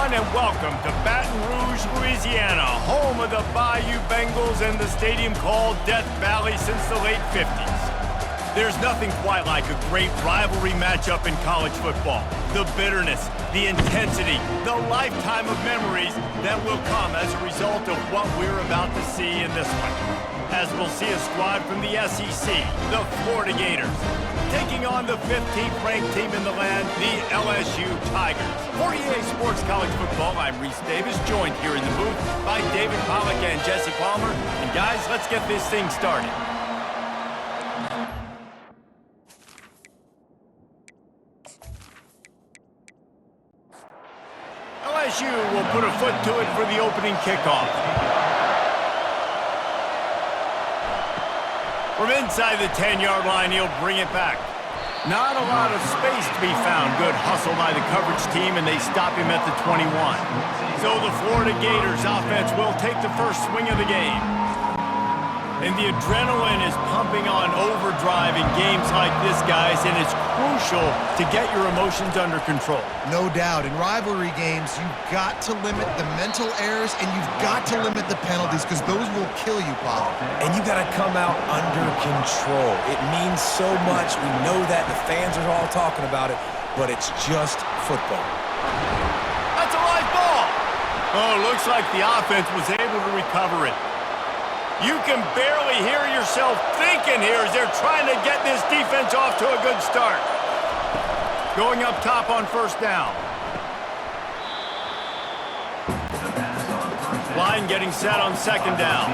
everyone, and welcome to Baton Rouge, Louisiana, home of the Bayou Bengals and the stadium called Death Valley since the late 50s. There's nothing quite like a great rivalry matchup in college football. The bitterness, the intensity, the lifetime of memories that will come as a result of what we're about to see in this one. As we'll see a squad from the SEC, the Florida Gators, taking on the 15th ranked team in the land, the LSU Tigers. For EA Sports College Football, I'm Reese Davis, joined here in the booth by David Pollack and Jesse Palmer. And guys, let's get this thing started. LSU will put a foot to it for the opening kickoff. From inside the 10-yard line, he'll bring it back. Not a lot of space to be found. Good hustle by the coverage team, and they stop him at the 21. So the Florida Gators offense will take the first swing of the game. And the adrenaline is pumping on overdrive in games like this, guys, and it's crucial to get your emotions under control. No doubt. In rivalry games, you've got to limit the mental errors, and you've got to limit the penalties, because those will kill you, Paul. And you got to come out under control. It means so much. We know that. The fans are all talking about it, but it's just football. That's a live ball. Oh, looks like the offense was able to recover it. You can barely hear yourself thinking here as they're trying to get this defense off to a good start. Going up top on first down. Line getting set on second down.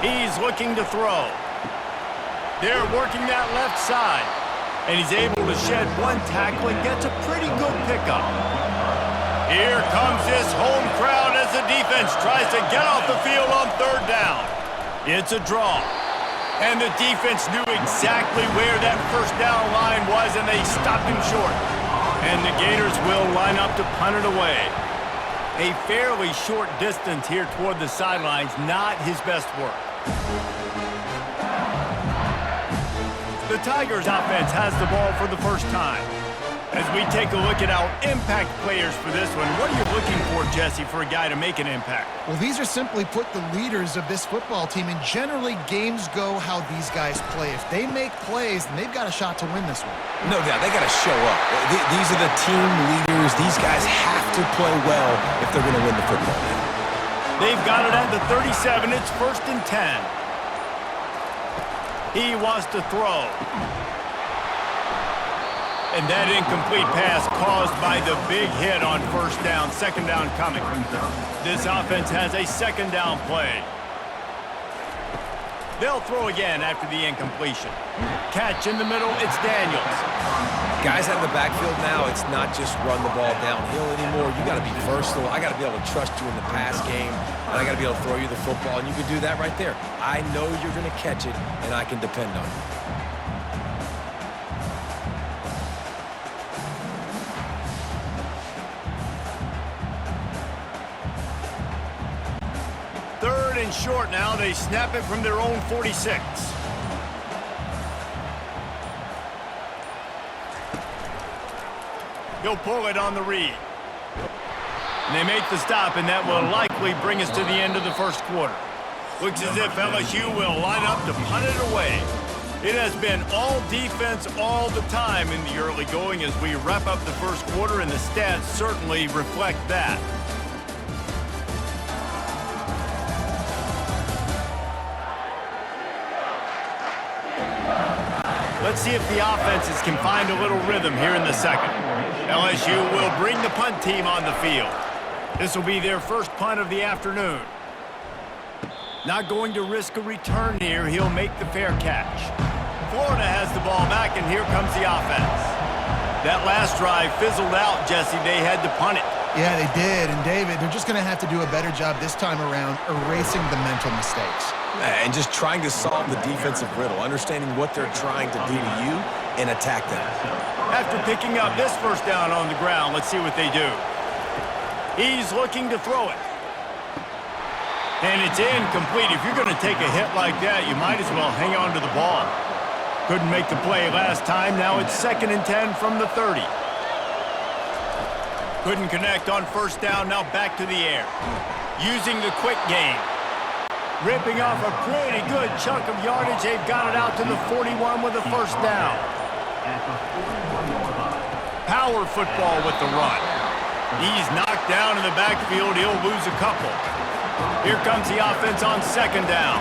He's looking to throw. They're working that left side. And he's able to shed one tackle and gets a pretty good pickup. Here comes this home crowd as the defense tries to get off the field on third down. It's a draw. And the defense knew exactly where that first down line was, and they stopped him short. And the Gators will line up to punt it away. A fairly short distance here toward the sidelines, not his best work. The Tigers offense has the ball for the first time. As we take a look at our impact players for this one, what are you looking for, Jesse, for a guy to make an impact? Well, these are simply put the leaders of this football team, and generally games go how these guys play. If they make plays, then they've got a shot to win this one. No doubt. They got to show up. These are the team leaders. These guys have to play well if they're going to win the football game. They've got it at the 37. It's 1st and 10. He wants to throw. And that incomplete pass caused by the big hit on first down. Second down coming. This offense has a second down play. They'll throw again after the incompletion. Catch in the middle, it's Daniels. Guys out of the backfield now, it's not just run the ball downhill anymore. You got to be versatile. I got to be able to trust you in the pass game, and I got to be able to throw you the football, and you can do that right there. I know you're going to catch it, and I can depend on you. Short now. They snap it from their own 46. He'll pull it on the read. And they make the stop, and that will likely bring us to the end of the first quarter. Looks as if LSU will line up to punt it away. It has been all defense all the time in the early going as we wrap up the first quarter, and the stats certainly reflect that. Let's see if the offenses can find a little rhythm here in the second. LSU will bring the punt team on the field. This will be their first punt of the afternoon. Not going to risk a return here. He'll make the fair catch. Florida has the ball back, and here comes the offense. That last drive fizzled out, Jesse. They had to punt it. Yeah, they did. And, David, they're just going to have to do a better job this time around erasing the mental mistakes. And just trying to solve the defensive riddle, understanding what they're trying to do to you and attack them. After picking up this first down on the ground, let's see what they do. He's looking to throw it. And it's incomplete. If you're going to take a hit like that, you might as well hang on to the ball. Couldn't make the play last time. Now it's 2nd and 10 from the 30. Couldn't connect on first down. Now back to the air. Using the quick game. Ripping off a pretty good chunk of yardage. They've got it out to the 41 with a first down. Power football with the run. He's knocked down in the backfield. He'll lose a couple. Here comes the offense on 2nd down.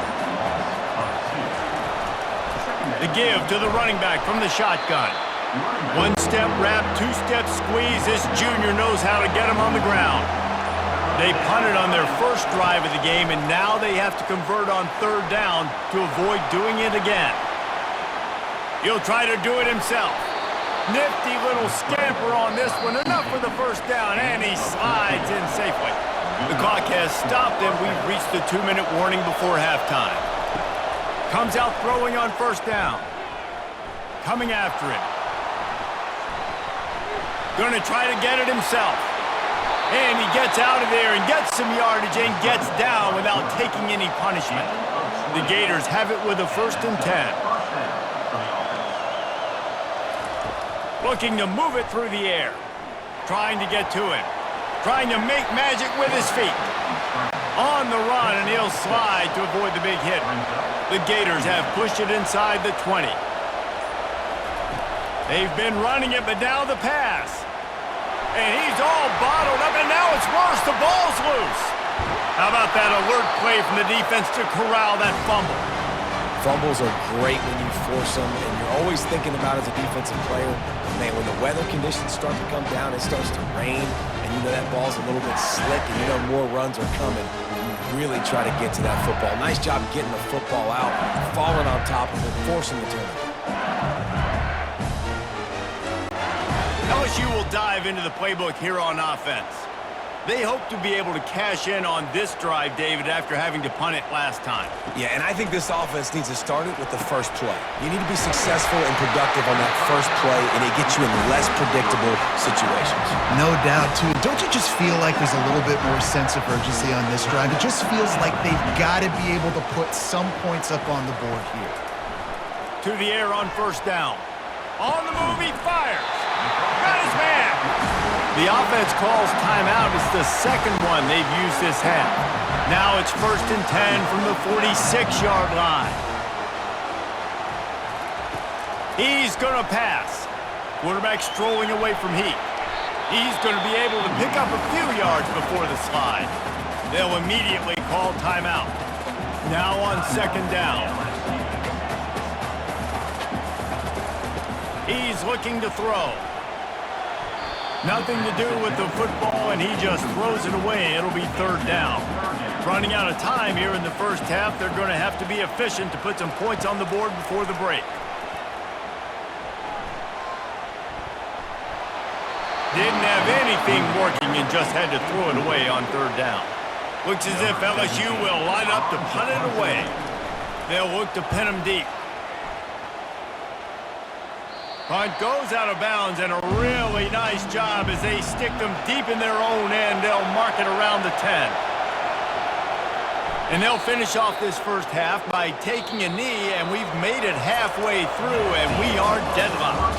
The give to the running back from the shotgun. 1-step wrap, 2-step squeeze. This junior knows how to get him on the ground. They punted on their first drive of the game, and now they have to convert on 3rd down to avoid doing it again. He'll try to do it himself. Nifty little scamper on this one. Enough for the first down, and he slides in safely. The clock has stopped, and we've reached the 2-minute warning before halftime. Comes out throwing on first down. Coming after him. Going to try to get it himself. And he gets out of there and gets some yardage and gets down without taking any punishment. The Gators have it with a 1st and 10. Looking to move it through the air. Trying to get to him. Trying to make magic with his feet. On the run, and he'll slide to avoid the big hit. The Gators have pushed it inside the 20. They've been running it, but now the pass. And he's all bottled up, and now it's worse. The ball's loose. How about that alert play from the defense to corral that fumble? Fumbles are great when you force them, and you're always thinking about as a defensive player, man, when the weather conditions start to come down, it starts to rain, and you know that ball's a little bit slick, and you know more runs are coming. You really try to get to that football. Nice job getting the football out, falling on top of it, forcing the turnover. LSU will dive into the playbook here on offense. They hope to be able to cash in on this drive, David, after having to punt it last time. Yeah, and I think this offense needs to start it with the first play. You need to be successful and productive on that first play, and it gets you in less predictable situations. No doubt, too. Don't you just feel like there's a little bit more sense of urgency on this drive? It just feels like they've got to be able to put some points up on the board here. To the air on first down. On the move, he fires. Got his man. The offense calls timeout. It's the 2nd one they've used this half. Now it's 1st and 10 from the 46-yard line. He's going to pass. Quarterback strolling away from heat. He's going to be able to pick up a few yards before the slide. They'll immediately call timeout. Now on 2nd down. He's looking to throw. Nothing to do with the football, and he just throws it away. It'll be 3rd down. Running out of time here in the first half. They're going to have to be efficient to put some points on the board before the break. Didn't have anything working and just had to throw it away on 3rd down. Looks as if LSU will line up to punt it away. They'll look to pin him deep. Punt goes out of bounds, and a really nice job as they stick them deep in their own end. They'll mark it around the 10. And they'll finish off this first half by taking a knee, and we've made it halfway through, and we are deadlocked.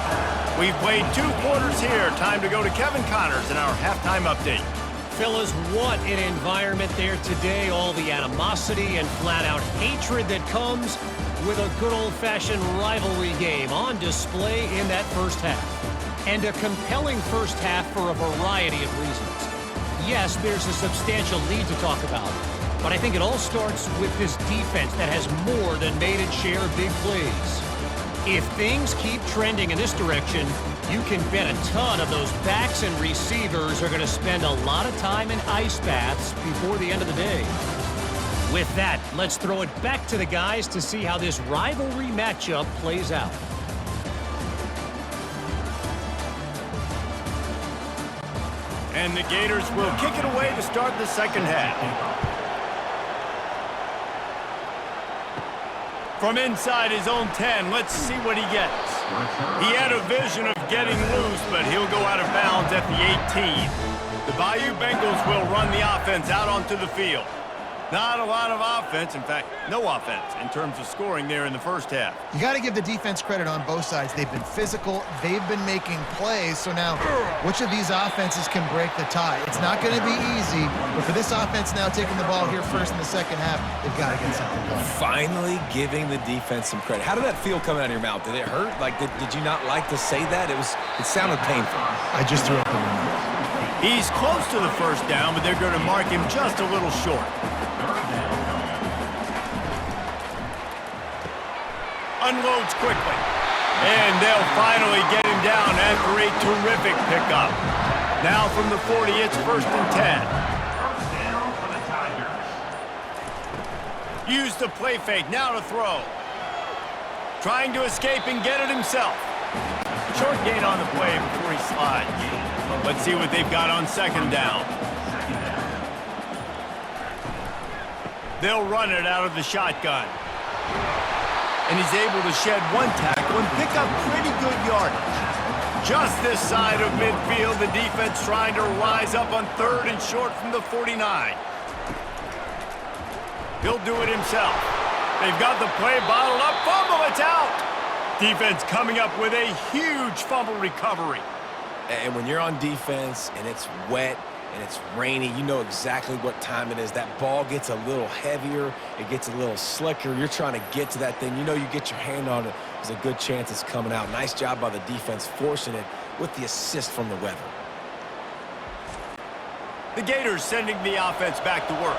We've played 2 quarters here. Time to go to Kevin Connors in our halftime update. Fellas, what an environment there today. All the animosity and flat-out hatred that comes with a good old-fashioned rivalry game on display in that first half. And a compelling first half for a variety of reasons. Yes, there's a substantial lead to talk about, but I think it all starts with this defense that has more than made its share of big plays. If things keep trending in this direction, you can bet a ton of those backs and receivers are going to spend a lot of time in ice baths before the end of the day. With that, let's throw it back to the guys to see how this rivalry matchup plays out. And the Gators will kick it away to start the second half. From inside his own 10, let's see what he gets. He had a vision of getting loose, but he'll go out of bounds at the 18. The Bayou Bengals will run the offense out onto the field. Not a lot of offense. In fact, no offense in terms of scoring there in the first half. You got to give the defense credit on both sides. They've been physical. They've been making plays. So now, which of these offenses can break the tie? It's not going to be easy, but for this offense now taking the ball here first in the second half, they've got to get something going. Finally giving the defense some credit. How did that feel coming out of your mouth? Did it hurt? Like, did you not like to say that? It sounded painful. I just threw up the window. He's close to the first down, but they're going to mark him just a little short. Unloads quickly. And they'll finally get him down after a terrific pickup. Now from the 40, it's 1st and 10. Use the play fake, now to throw. Trying to escape and get it himself. Short gain on the play before he slides. Let's see what they've got on 2nd down. They'll run it out of the shotgun. And he's able to shed one tackle and pick up pretty good yardage. Just this side of midfield, the defense trying to rise up on 3rd and short from the 49. He'll do it himself. They've got the play bottled up. Fumble, it's out! Defense coming up with a huge fumble recovery. And when you're on defense and it's wet and it's rainy, you know exactly what time it is. That ball gets a little heavier. It gets a little slicker. You're trying to get to that thing. You know you get your hand on it. There's a good chance it's coming out. Nice job by the defense forcing it with the assist from the weather. The Gators sending the offense back to work.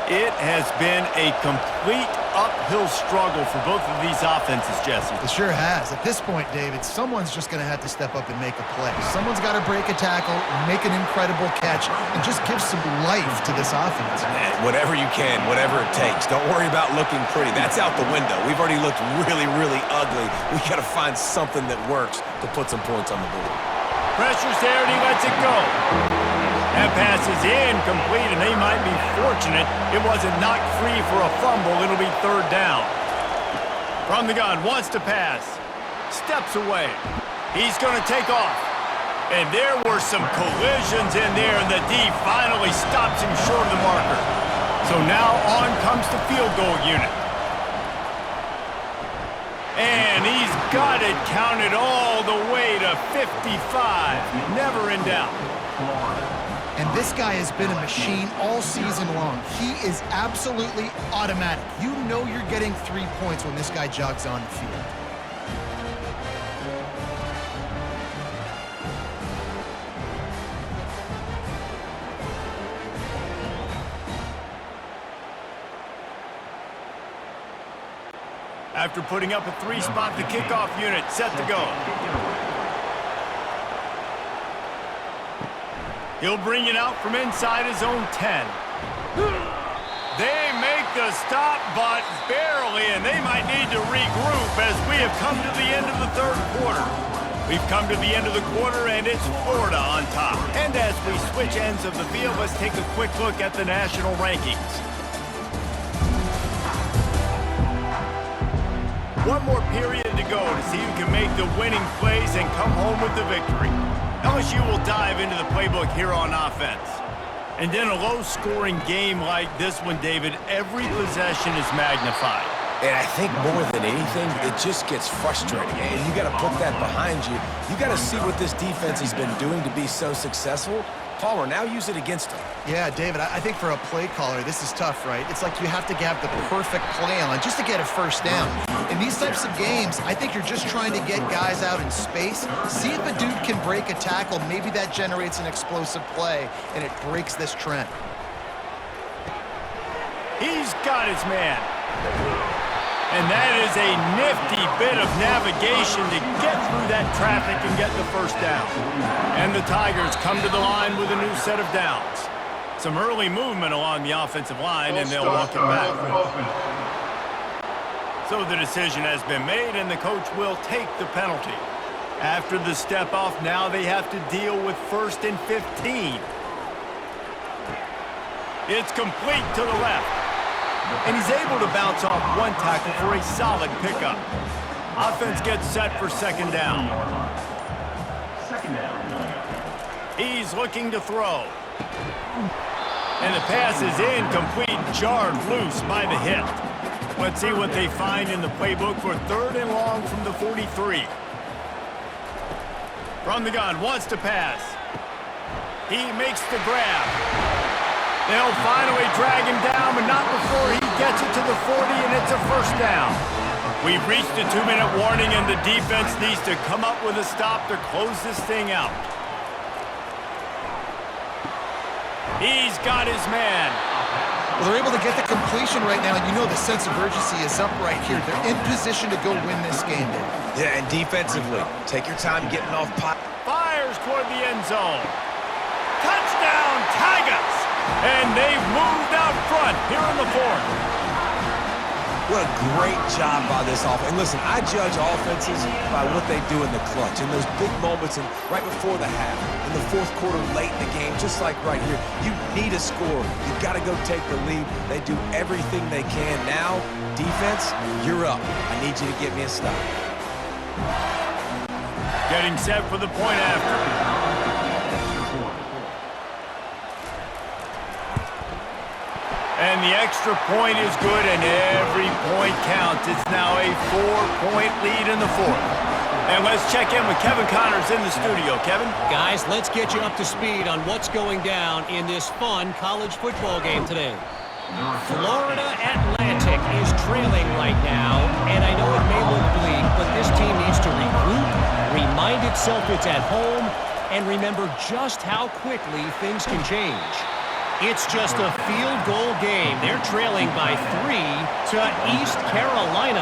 It has been a complete uphill struggle for both of these offenses, Jesse. It sure has. At this point, David, someone's just going to have to step up and make a play. Someone's got to break a tackle, make an incredible catch, and just give some life to this offense. Man, whatever you can, whatever it takes. Don't worry about looking pretty. That's out the window. We've already looked really, really ugly. We got to find something that works to put some points on the board. Pressure's there, and he lets it go. That pass is incomplete, and they might be fortunate it wasn't knocked free for a fumble. It'll be 3rd down. From the gun, wants to pass. Steps away. He's going to take off. And there were some collisions in there, and the D finally stops him short of the marker. So now on comes the field goal unit. And he's got it counted all the way to 55. Never in doubt. And this guy has been a machine all season long. He is absolutely automatic. You know you're getting 3 points when this guy jogs on the field. After putting up a 3-spot, the kickoff unit set to go. He'll bring it out from inside his own 10. They make the stop, but barely, and they might need to regroup as we have come to the end of the 3rd quarter. We've come to the end of the quarter, and it's Florida on top. And as we switch ends of the field, let's take a quick look at the national rankings. One more period to go to see who can make the winning plays and come home with the victory. LSU will dive into the playbook here on offense. And in a low-scoring game like this one, David, every possession is magnified. And I think more than anything, it just gets frustrating. And you got to put that behind you. You got to see what this defense has been doing to be so successful. Palmer, now use it against him. Yeah, David, I think for a play caller, this is tough, right? It's like you have to have the perfect play on just to get a 1st down. In these types of games, I think you're just trying to get guys out in space, see if a dude can break a tackle. Maybe that generates an explosive play, and it breaks this trend. He's got his man. And that is a nifty bit of navigation to get through that traffic and get the 1st down. And the Tigers come to the line with a new set of downs. Some early movement along the offensive line, and they'll walk it back. So the decision has been made, and the coach will take the penalty. After the step off, now they have to deal with 1st and 15. It's complete to the left. And he's able to bounce off one tackle for a solid pickup. Offense gets set for 2nd down. He's looking to throw. And the pass is incomplete, jarred loose by the hit. Let's see what they find in the playbook for 3rd and long from the 43. From the gun, wants to pass. He makes the grab. They'll finally drag him down, but not before he gets it to the 40, and it's a first down. We've reached the 2-minute warning, and the defense needs to come up with a stop to close this thing out. He's got his man. Well, they're able to get the completion right now, and you know the sense of urgency is up right here. They're in position to go win this game, Dave. Yeah, and defensively, take your time getting off pot. Fires toward the end zone. Touchdown, Tigers! And they've moved out front here in the 4th. What a great job by this offense. And listen, I judge offenses by what they do in the clutch. In those big moments and right before the half, in the 4th quarter, late in the game, just like right here, you need a score. You've got to go take the lead. They do everything they can. Now, defense, you're up. I need you to get me a stop. Getting set for the point after. And the extra point is good, and every point counts. It's now a 4-point lead in the 4th. And let's check in with Kevin Connors in the studio. Kevin? Guys, let's get you up to speed on what's going down in this fun college football game today. Florida Atlantic is trailing right now, and I know it may look bleak, but this team needs to regroup, remind itself it's at home, and remember just how quickly things can change. It's just a field goal game. They're trailing by 3 to East Carolina.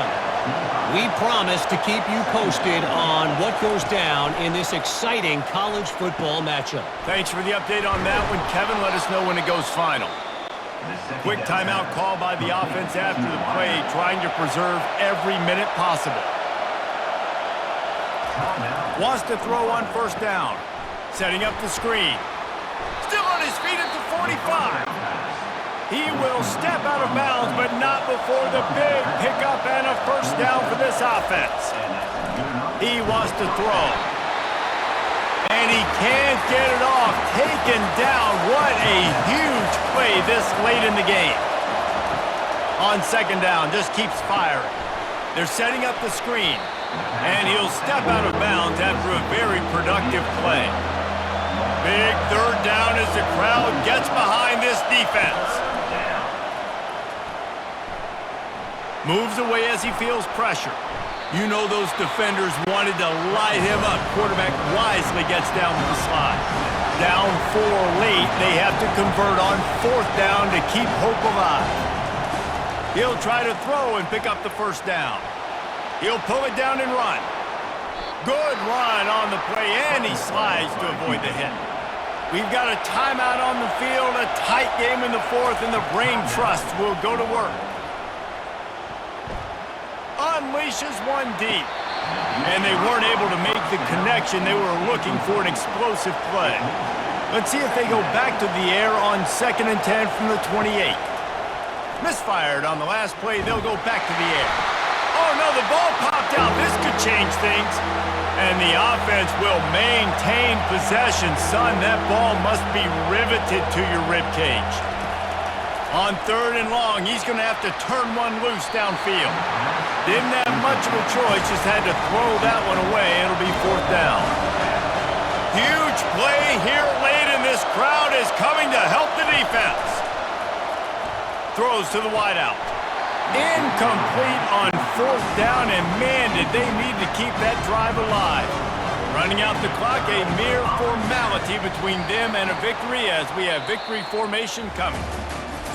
We promise to keep you posted on what goes down in this exciting college football matchup. Thanks for the update on that one, Kevin. Let us know when it goes final. Quick timeout call by the offense after the play, trying to preserve every minute possible. Wants to throw on 1st down. Setting up the screen. Still on his feet at the 45. He will step out of bounds, but not before the big pickup and a 1st down for this offense. He wants to throw. And he can't get it off. Taken down. What a huge play this late in the game. On 2nd down, just keeps firing. They're setting up the screen. And he'll step out of bounds after a very productive play. Big 3rd down as the crowd gets behind this defense. Moves away as he feels pressure. You know those defenders wanted to light him up. Quarterback wisely gets down with the slide. Down 4 late, they have to convert on 4th down to keep hope alive. He'll try to throw and pick up the 1st down. He'll pull it down and run. Good run on the play, and he slides to avoid the hit. We've got a timeout on the field, a tight game in the 4th, and the brain trust will go to work. Unleashes one deep. And they weren't able to make the connection. They were looking for an explosive play. Let's see if they go back to the air on 2nd and 10 from the 28. Misfired on the last play. They'll go back to the air. Oh, no, the ball popped out. This could change things. And the offense will maintain possession. Son, that ball must be riveted to your ribcage. On 3rd and long, he's going to have to turn one loose downfield. Didn't have much of a choice, just had to throw that one away. It'll be 4th down. Huge play here late, and this crowd is coming to help the defense. Throws to the wideout. Incomplete on 4th down, and man, did they need to keep that drive alive. Running out the clock, a mere formality between them and a victory as we have victory formation coming.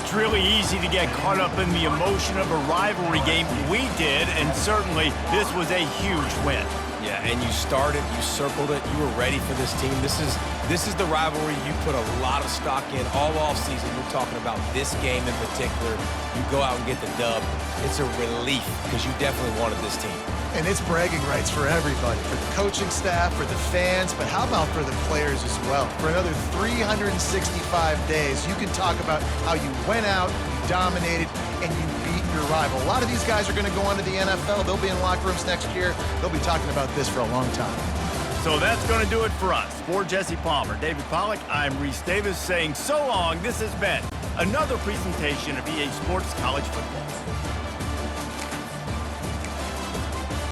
It's really easy to get caught up in the emotion of a rivalry game. We did, and certainly this was a huge win. Yeah, and you started, you circled it, you were ready for this team. This is the rivalry you put a lot of stock in all offseason. You're talking about this game in particular. You go out and get the dub. It's a relief because you definitely wanted this team. And it's bragging rights for everybody, for the coaching staff, for the fans, but how about for the players as well? For another 365 days, you can talk about how you went out, you dominated, and you beat your rival. A lot of these guys are going to go on to the NFL. They'll be in locker rooms next year. They'll be talking about this for a long time. So that's going to do it for us. For Jesse Palmer, David Pollack, I'm Reese Davis saying so long. This has been another presentation of EA Sports College Football.